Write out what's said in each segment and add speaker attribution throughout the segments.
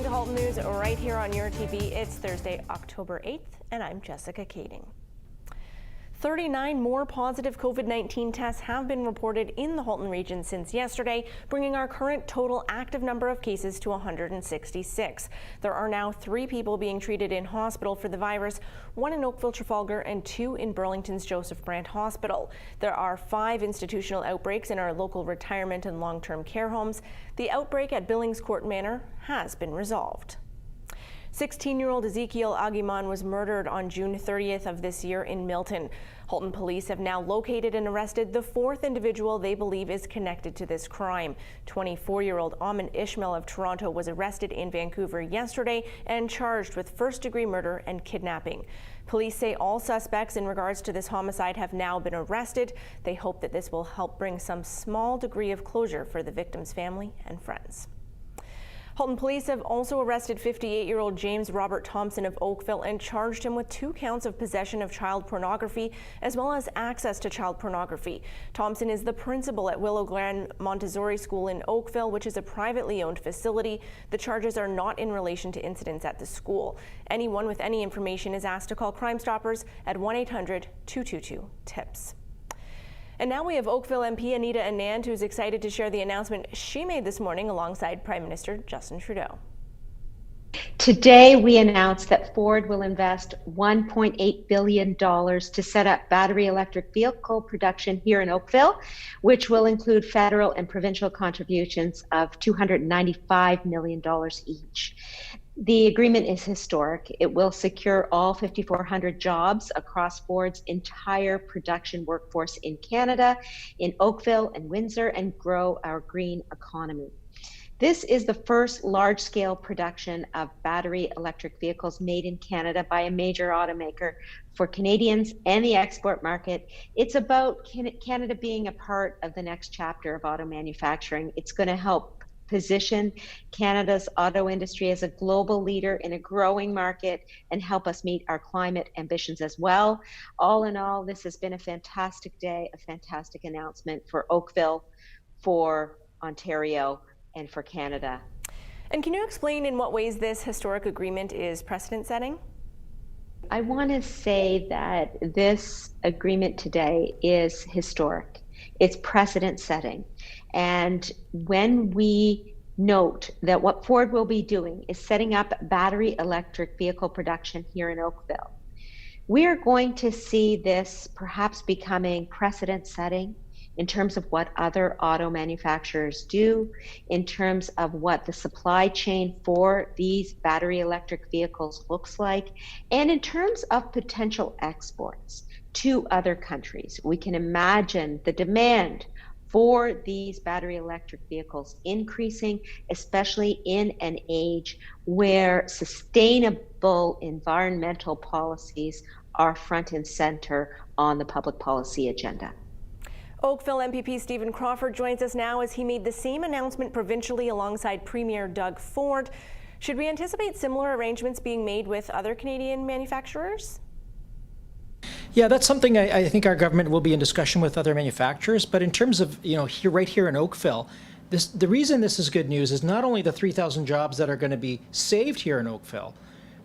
Speaker 1: listening to Halton News right here on your TV. It's Thursday, October 8th, and I'm Jessica Kading. 39 more positive COVID-19 tests have been reported in the Halton region since yesterday, bringing our current total active number of cases to 166. There are now 3 people being treated in hospital for the virus, 1 in Oakville, Trafalgar, and 2 in Burlington's Joseph Brant Hospital. There are 5 institutional outbreaks in our local retirement and long-term care homes. The outbreak at Billings Court Manor has been resolved. 16-year-old Ezekiel Aguiman was murdered on June 30th of this year in Milton. Halton police have now located and arrested the 4th individual they believe is connected to this crime. 24-year-old Amin Ishmael of Toronto was arrested in Vancouver yesterday and charged with first-degree murder and kidnapping. Police say all suspects in regards to this homicide have now been arrested. They hope that this will help bring some small degree of closure for the victim's family and friends. Halton police have also arrested 58-year-old James Robert Thompson of Oakville and charged him with 2 counts of possession of child pornography as well as access to child pornography. Thompson is the principal at Willow Glen Montessori School in Oakville, which is a privately owned facility. The charges are not in relation to incidents at the school. Anyone with any information is asked to call Crime Stoppers at 1-800-222-TIPS. And now we have Oakville MP Anita Anand, who's excited to share the announcement she made this morning alongside Prime Minister Justin Trudeau.
Speaker 2: Today, we announced that Ford will invest $1.8 billion to set up battery electric vehicle production here in Oakville, which will include federal and provincial contributions of $295 million each. The agreement is historic. It will secure all 5,400 jobs across Ford's entire production workforce in Canada, in Oakville and Windsor, and grow our green economy. This is the first large-scale production of battery electric vehicles made in Canada by a major automaker for Canadians and the export market. It's about Canada being a part of the next chapter of auto manufacturing. It's going to help position Canada's auto industry as a global leader in a growing market and help us meet our climate ambitions as well. All in all, this has been a fantastic day, a fantastic announcement for Oakville, for Ontario, and for Canada.
Speaker 1: And can you explain in what ways this historic agreement is precedent setting?
Speaker 2: I want to say that this agreement today is historic. It's precedent setting. And when we note that what Ford will be doing is setting up battery electric vehicle production here in Oakville, we are going to see this perhaps becoming precedent setting in terms of what other auto manufacturers do, in terms of what the supply chain for these battery electric vehicles looks like, and in terms of potential exports to other countries. We can imagine the demand for these battery electric vehicles increasing, especially in an age where sustainable environmental policies are front and center on the public policy agenda.
Speaker 1: Oakville MPP Stephen Crawford joins us now as he made the same announcement provincially alongside Premier Doug Ford. Should we anticipate similar arrangements being made with other Canadian manufacturers?
Speaker 3: Yeah, that's something I think our government will be in discussion with other manufacturers. But in terms of, right here in Oakville, the reason this is good news is not only the 3,000 jobs that are going to be saved here in Oakville,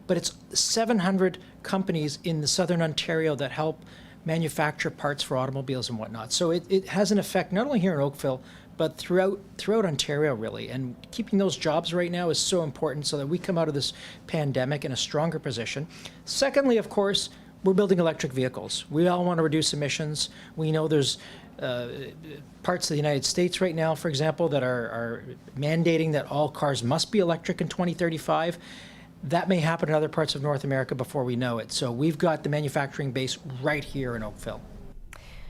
Speaker 3: but it's 700 companies in the southern Ontario that help manufacture parts for automobiles and whatnot. So it has an effect not only here in Oakville, but throughout Ontario, really. And keeping those jobs right now is so important so that we come out of this pandemic in a stronger position. Secondly, of course, we're building electric vehicles. We all want to reduce emissions. We know there's parts of the United States right now, for example, that are mandating that all cars must be electric in 2035. That may happen in other parts of North America before we know it. So we've got the manufacturing base right here in Oakville.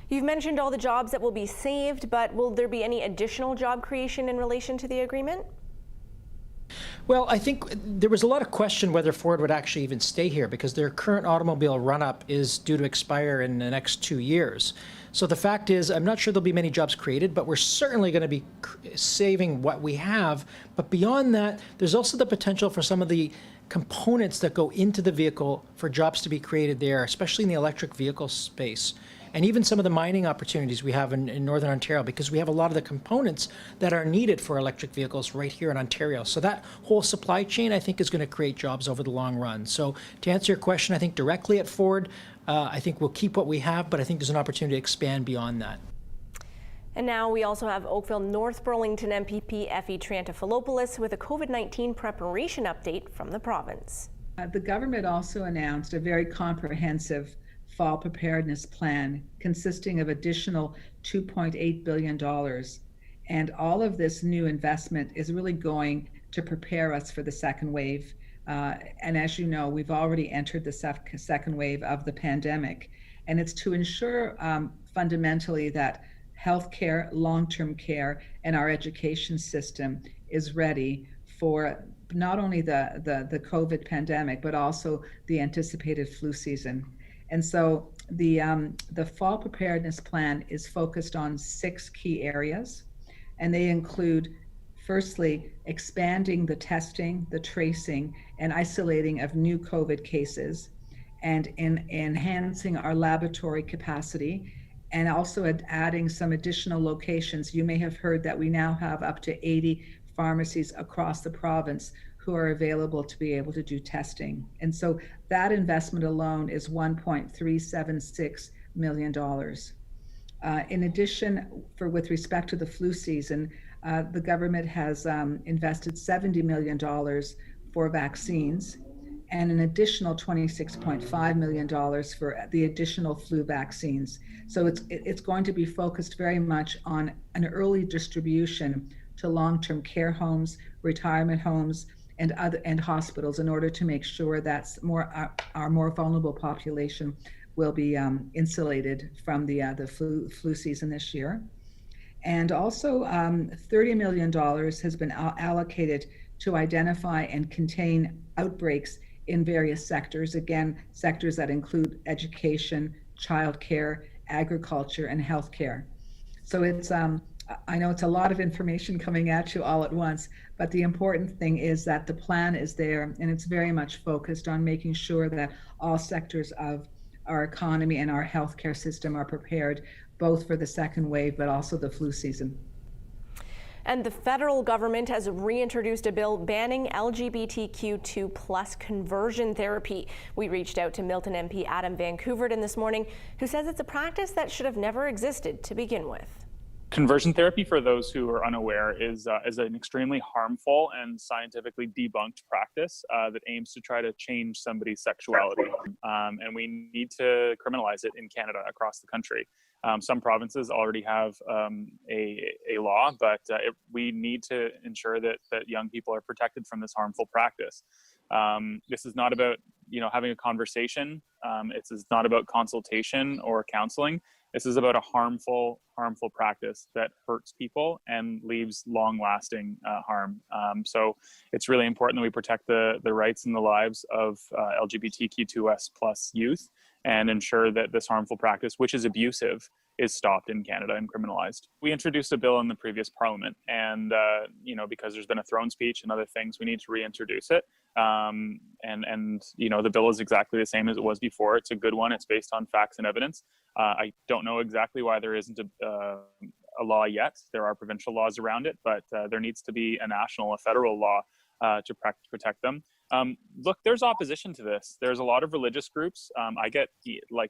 Speaker 1: You've mentioned all the jobs that will be saved, but will there be any additional job creation in relation to the agreement?
Speaker 3: Well, I think there was a lot of question whether Ford would actually even stay here because their current automobile run-up is due to expire in the next 2 years. So the fact is, I'm not sure there'll be many jobs created, but we're certainly going to be saving what we have. But beyond that, there's also the potential for some of the components that go into the vehicle for jobs to be created there, especially in the electric vehicle space. and even some of the mining opportunities we have in Northern Ontario, because we have a lot of the components that are needed for electric vehicles right here in Ontario. So that whole supply chain, I think, is going to create jobs over the long run. So to answer your question, I think directly at Ford, I think we'll keep what we have, but I think there's an opportunity to expand beyond that.
Speaker 1: And now we also have Oakville North Burlington MPP Effie Triantafilopoulos with a COVID-19 preparation update from the province.
Speaker 4: The government also announced a very comprehensive fall preparedness plan consisting of additional $2.8 billion. And all of this new investment is really going to prepare us for the second wave. And as you know, we've already entered the second wave of the pandemic. And it's to ensure fundamentally that healthcare, long-term care, and our education system is ready for not only the COVID pandemic, but also the anticipated flu season. And so the fall preparedness plan is focused on 6 key areas, and they include, firstly, expanding the testing, the tracing, and isolating of new COVID cases, and enhancing our laboratory capacity, and also adding some additional locations. You may have heard that we now have up to 80 pharmacies across the province who are available to be able to do testing. And so that investment alone is $1.376 million. In addition, with respect to the flu season, the government has invested $70 million for vaccines, and an additional $26.5 million for the additional flu vaccines. So it's going to be focused very much on an early distribution to long-term care homes, retirement homes, and hospitals, in order to make sure that our more vulnerable population will be insulated from the flu season this year. And also $30 million has been allocated to identify and contain outbreaks in various sectors, again, sectors that include education, childcare, agriculture, and healthcare. So it's, I know it's a lot of information coming at you all at once, but the important thing is that the plan is there, and it's very much focused on making sure that all sectors of our economy and our healthcare system are prepared, both for the second wave, but also the flu season.
Speaker 1: And the federal government has reintroduced a bill banning LGBTQ2+ conversion therapy. We reached out to Milton MP Adam Van Couverton this morning, who says it's a practice that should have never existed to begin with.
Speaker 5: Conversion therapy, for those who are unaware, is an extremely harmful and scientifically debunked practice that aims to try to change somebody's sexuality. And we need to criminalize it in Canada, across the country. Some provinces already have a law, but we need to ensure that young people are protected from this harmful practice. This is not about having a conversation. It's not about consultation or counseling. This is about a harmful practice that hurts people and leaves long-lasting harm. So it's really important that we protect the rights and the lives of LGBTQ2S+ youth, and ensure that this harmful practice, which is abusive, is stopped in Canada and criminalized. We introduced a bill in the previous parliament, and because there's been a throne speech and other things, we need to reintroduce it. And the bill is exactly the same as it was before. It's a good one. It's based on facts and evidence. I don't know exactly why there isn't a law yet. There are provincial laws around it, but there needs to be a federal law to protect them. Look, there's opposition to this. There's a lot of religious groups. I get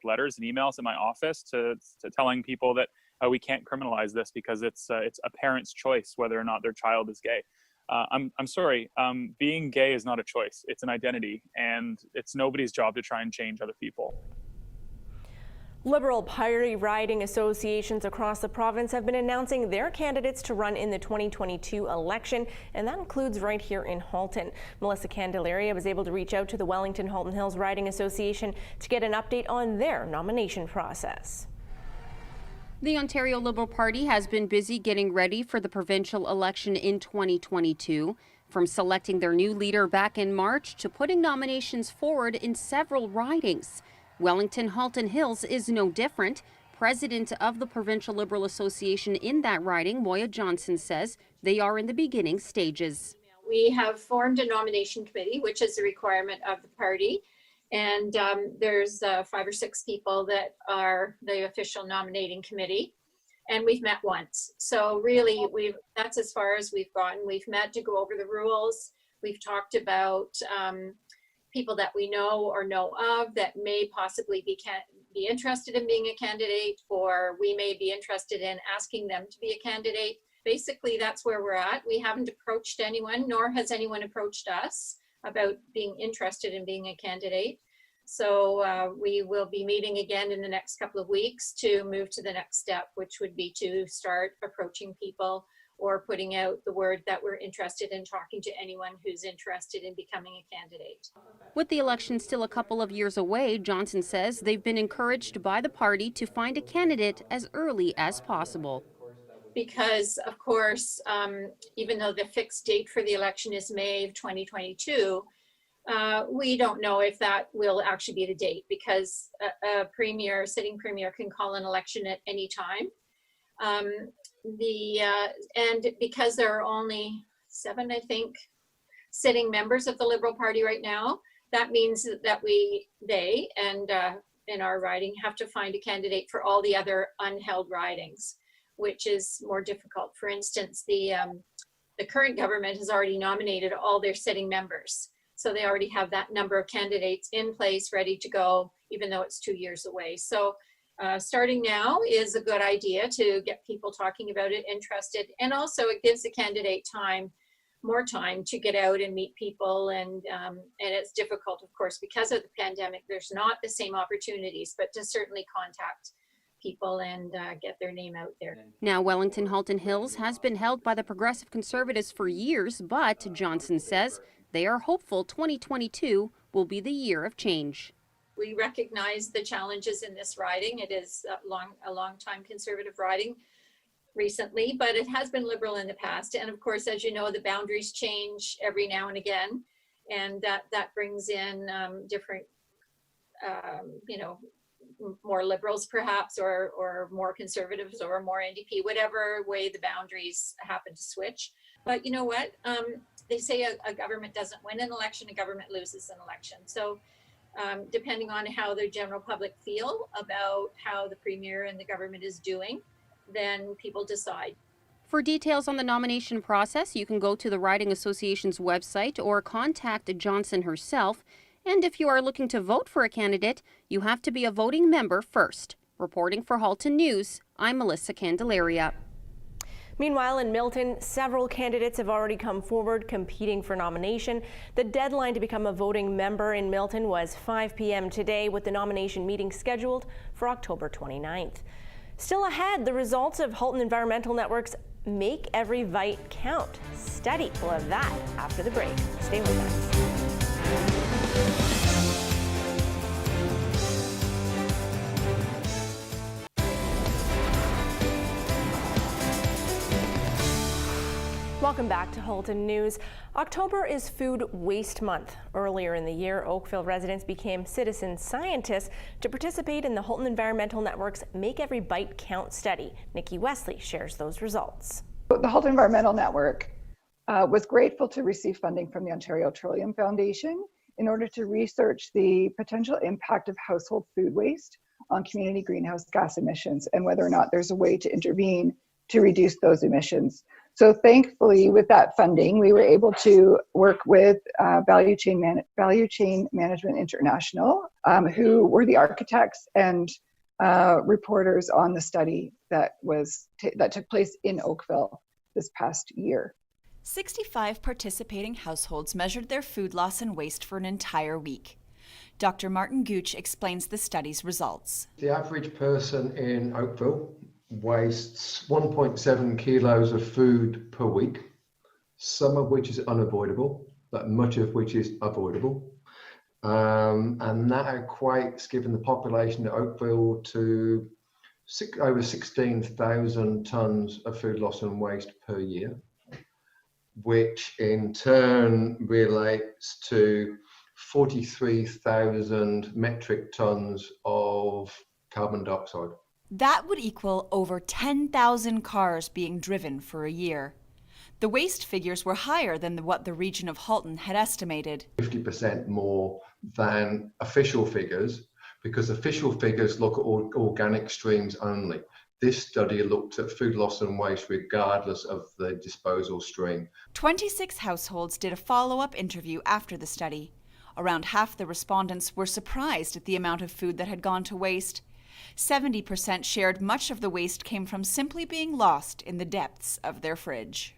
Speaker 5: letters and emails in my office to telling people that we can't criminalize this because it's a parent's choice whether or not their child is gay. I'm sorry. Being gay is not a choice. It's an identity, and it's nobody's job to try and change other people.
Speaker 1: Liberal party riding associations across the province have been announcing their candidates to run in the 2022 election, and that includes right here in Halton. Melissa Candelaria was able to reach out to the Wellington Halton Hills Riding Association to get an update on their nomination process.
Speaker 6: The Ontario Liberal Party has been busy getting ready for the provincial election in 2022, from selecting their new leader back in March to putting nominations forward in several ridings. Wellington Halton Hills is no different. President of the Provincial Liberal Association in that riding, Moya Johnson, says they are in the beginning stages.
Speaker 7: We have formed a nomination committee, which is a requirement of the party, And there's 5 or 6 people that are the official nominating committee. And we've met once. So really, that's as far as we've gotten. We've met to go over the rules. We've talked about people that we know or know of that may possibly be interested in being a candidate, or we may be interested in asking them to be a candidate. Basically, that's where we're at. We haven't approached anyone, nor has anyone approached us about being interested in being a candidate. So we will be meeting again in the next couple of weeks to move to the next step, which would be to start approaching people or putting out the word that we're interested in talking to anyone who's interested in becoming a candidate.
Speaker 6: With the election still a couple of years away, Johnson says they've been encouraged by the party to find a candidate as early as possible.
Speaker 7: Because, of course, even though the fixed date for the election is May of 2022, we don't know if that will actually be the date, because a sitting premier can call an election at any time. And because there are only 7, I think, sitting members of the Liberal Party right now, that means that they in our riding have to find a candidate for all the other unheld ridings, which is more difficult. For instance, the current government has already nominated all their sitting members. So they already have that number of candidates in place, ready to go, even though it's 2 years away. So starting now is a good idea to get people talking about it, interested. And also it gives the candidate more time to get out and meet people. And it's difficult, of course, because of the pandemic. There's not the same opportunities, but to certainly contact people and get their name out there.
Speaker 6: Now, Wellington Halton Hills has been held by the Progressive Conservatives for years, but Johnson says they are hopeful 2022 will be the year of change.
Speaker 7: We recognize the challenges in this riding. It is a long time Conservative riding recently, but it has been Liberal in the past. And of course, as you know, the boundaries change every now and again, and that brings in different, more Liberals perhaps, or more Conservatives, or more NDP, whatever way the boundaries happen to switch. But you know what? They say a government doesn't win an election, a government loses an election. So depending on how the general public feel about how the Premier and the government is doing, then people decide.
Speaker 6: For details on the nomination process, you can go to the Riding Association's website or contact Johnson herself. And if you are looking to vote for a candidate, you have to be a voting member first. Reporting for Halton News, I'm Melissa Candelaria.
Speaker 1: Meanwhile, in Milton, several candidates have already come forward competing for nomination. The deadline to become a voting member in Milton was 5 p.m. today, with the nomination meeting scheduled for October 29th. Still ahead, the results of Halton Environmental Network's Make Every Bite Count study. We'll have that after the break. Stay with us. Welcome back to Halton News. October is Food Waste Month. Earlier in the year, Oakville residents became citizen scientists to participate in the Halton Environmental Network's Make Every Bite Count study. Nikki Wesley shares those results.
Speaker 8: The Halton Environmental Network was grateful to receive funding from the Ontario Petroleum Foundation in order to research the potential impact of household food waste on community greenhouse gas emissions and whether or not there's a way to intervene to reduce those emissions. So thankfully, with that funding, we were able to work with Value Chain Management International, who were the architects and reporters on the study that took place in Oakville this past year.
Speaker 9: 65 participating households measured their food loss and waste for an entire week. Dr. Martin Gooch explains the study's results.
Speaker 10: The average person in Oakville wastes 1.7 kilos of food per week, some of which is unavoidable, but much of which is avoidable. And that equates, given the population of Oakville, to over 16,000 tonnes of food loss and waste per year, which in turn relates to 43,000 metric tonnes of carbon dioxide.
Speaker 9: That would equal over 10,000 cars being driven for a year. The waste figures were higher than what the region of Halton had estimated.
Speaker 10: 50% more than official figures, because official figures look at organic streams only. This study looked at food loss and waste regardless of the disposal stream.
Speaker 9: 26 households did a follow-up interview after the study. Around half the respondents were surprised at the amount of food that had gone to waste. 70% shared much of the waste came from simply being lost in the depths of their fridge.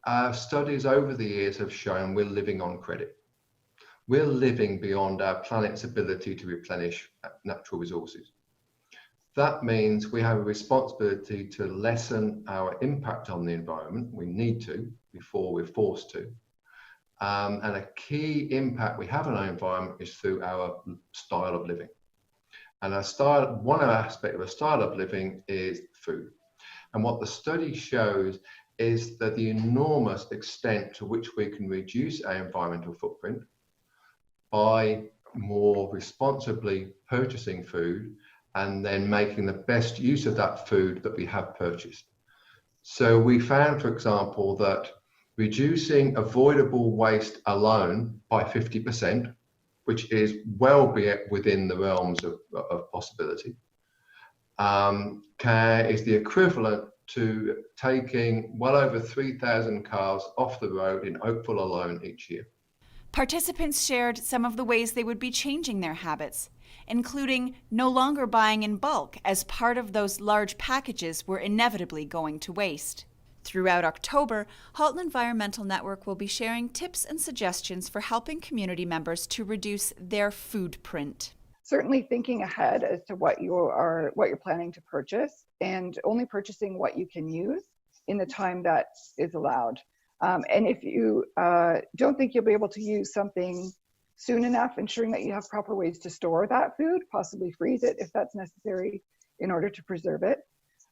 Speaker 10: Our studies over the years have shown we're living on credit. We're living beyond our planet's ability to replenish natural resources. That means we have a responsibility to lessen our impact on the environment. We need to before we're forced to. And a key impact we have on our environment is through our style of living. And one aspect of a style of living is food. And what the study shows is that the enormous extent to which we can reduce our environmental footprint by more responsibly purchasing food and then making the best use of that food that we have purchased. So we found, for example, that reducing avoidable waste alone by 50%, which is well within the realms of possibility, is the equivalent to taking well over 3,000 cars off the road in Oakville alone each year.
Speaker 9: Participants shared some of the ways they would be changing their habits, including no longer buying in bulk as part of those large packages were inevitably going to waste. Throughout October, Halton Environmental Network will be sharing tips and suggestions for helping community members to reduce their food print.
Speaker 8: Certainly thinking ahead as to what you're planning to purchase and only purchasing what you can use in the time that is allowed. And if you don't think you'll be able to use something soon enough, ensuring that you have proper ways to store that food, possibly freeze it if that's necessary in order to preserve it.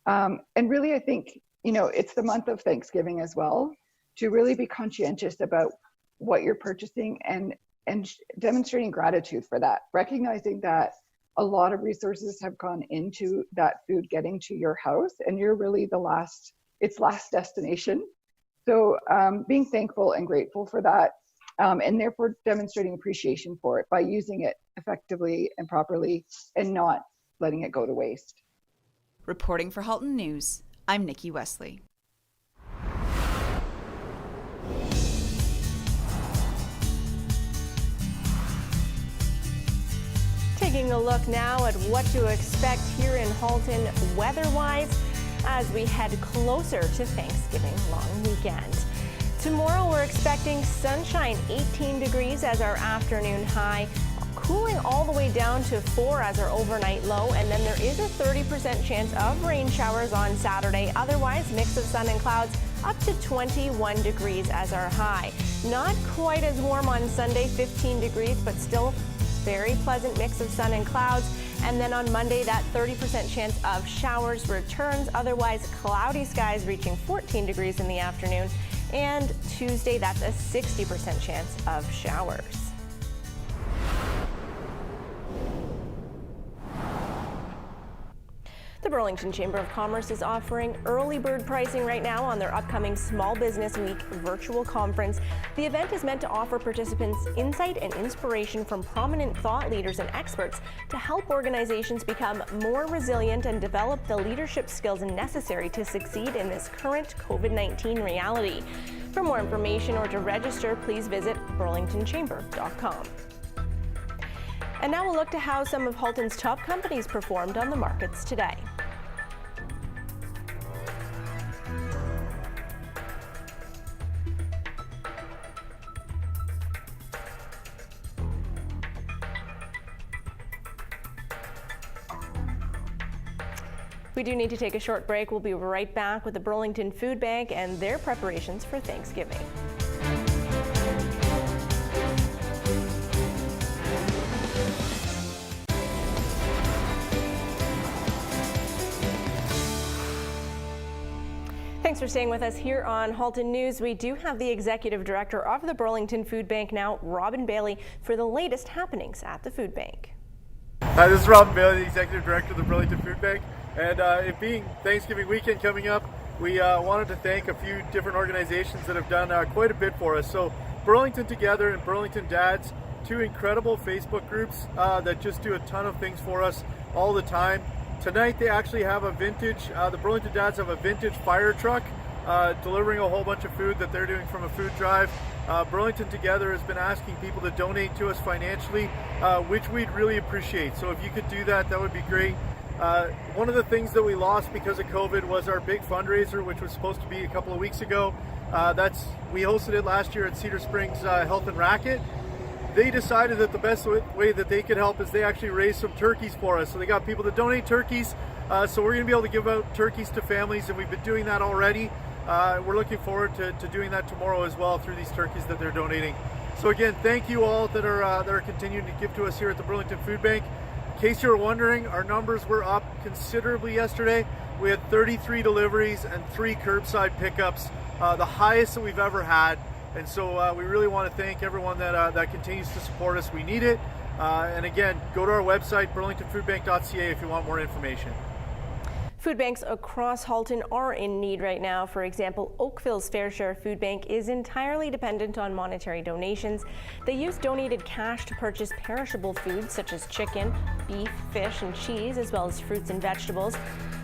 Speaker 8: And really, I think, it's the month of Thanksgiving as well, to really be conscientious about what you're purchasing and demonstrating gratitude for that, recognizing that a lot of resources have gone into that food getting to your house, and you're really its last destination. So being thankful and grateful for that, and therefore demonstrating appreciation for it by using it effectively and properly and not letting it go to waste.
Speaker 9: Reporting for Halton News, I'm Nikki Wesley.
Speaker 1: Taking a look now at what to expect here in Halton weather-wise as we head closer to Thanksgiving long weekend. Tomorrow we're expecting sunshine, 18 degrees as our afternoon high, cooling all the way down to 4 as our overnight low, and then there is a 30% chance of rain showers on Saturday. Otherwise, mix of sun and clouds up to 21 degrees as our high. Not quite as warm on Sunday, 15 degrees, but still very pleasant mix of sun and clouds. And then on Monday, that 30% chance of showers returns. Otherwise, cloudy skies reaching 14 degrees in the afternoon. And Tuesday, that's a 60% chance of showers. The Burlington Chamber of Commerce is offering early bird pricing right now on their upcoming Small Business Week virtual conference. The event is meant to offer participants insight and inspiration from prominent thought leaders and experts to help organizations become more resilient and develop the leadership skills necessary to succeed in this current COVID-19 reality. For more information or to register, please visit burlingtonchamber.com. And now we'll look to how some of Halton's top companies performed on the markets today. We do need to take a short break. We'll be right back with the Burlington Food Bank and their preparations for Thanksgiving. Thanks for staying with us here on Halton News. We do have the Executive Director of the Burlington Food Bank now, Robin Bailey, for the latest happenings at the food bank.
Speaker 11: Hi, this is Robin Bailey, the Executive Director of the Burlington Food Bank. And it being Thanksgiving weekend coming up, we wanted to thank a few different organizations that have done quite a bit for us. So Burlington Together and Burlington Dads, two incredible Facebook groups that just do a ton of things for us all the time. Tonight they actually have a vintage, the Burlington Dads have a vintage fire truck delivering a whole bunch of food that they're doing from a food drive. Burlington Together has been asking people to donate to us financially, which we'd really appreciate. So if you could do that, that would be great. One of the things that we lost because of COVID was our big fundraiser, which was supposed to be a couple of weeks ago. We hosted it last year at Cedar Springs Health and Racket. They decided that the best way that they could help is they actually raised some turkeys for us. So they got people to donate turkeys. So we're going to be able to give out turkeys to families, and we've been doing that already. We're looking forward to doing that tomorrow as well through these turkeys that they're donating. So again, thank you all that are continuing to give to us here at the Burlington Food Bank. In case you were wondering, our numbers were up considerably yesterday. We had 33 deliveries and 3 curbside pickups, the highest that we've ever had. And so we really want to thank everyone that continues to support us. We need it. And again, go to our website, burlingtonfoodbank.ca, if you want more information.
Speaker 1: Food banks across Halton are in need right now. For example, Oakville's Fair Share Food Bank is entirely dependent on monetary donations. They use donated cash to purchase perishable foods such as chicken, beef, fish, and cheese, as well as fruits and vegetables.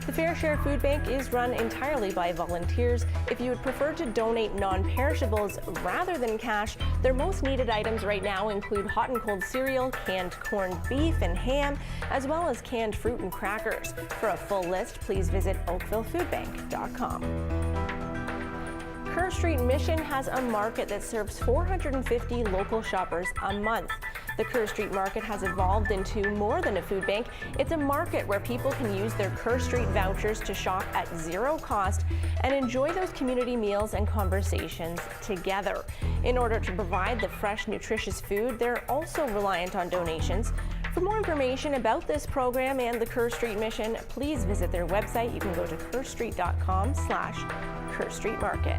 Speaker 1: The Fair Share Food Bank is run entirely by volunteers. If you would prefer to donate non-perishables rather than cash, their most needed items right now include hot and cold cereal, canned corned beef and ham, as well as canned fruit and crackers. For a full list, please visit oakvillefoodbank.com. KERR Street Mission has a market that serves 450 local shoppers a month. The KERR Street Market has evolved into more than a food bank. It's a market where people can use their KERR Street vouchers to shop at zero cost and enjoy those community meals and conversations together. In order to provide the fresh, nutritious food, they're also reliant on donations. For more information about this program and the KERR Street Mission, please visit their website. You can go to kerrstreet.com/KERR Street Market.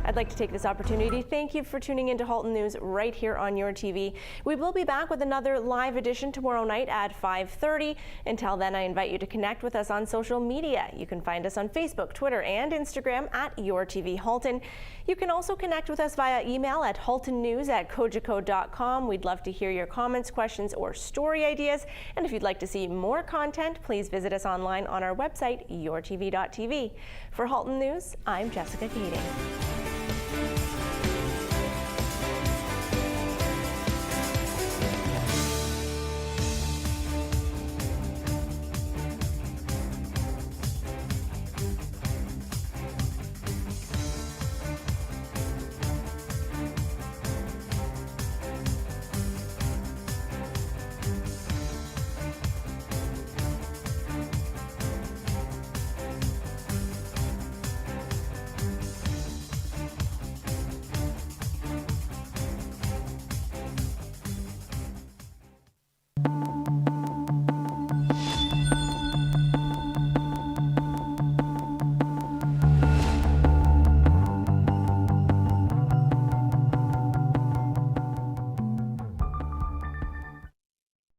Speaker 1: I'd like to take this opportunity to thank you for tuning into Halton News right here on your TV. We will be back with another live edition tomorrow night at 5:30. Until then, I invite you to connect with us on social media. You can find us on Facebook, Twitter, and Instagram at YourTVHalton. You can also connect with us via email at haltonnews@cogeco.com. We'd love to hear your comments, questions, or story ideas. And if you'd like to see more content, please visit us online on our website, yourtv.tv. For Halton News, I'm Jessica Keating.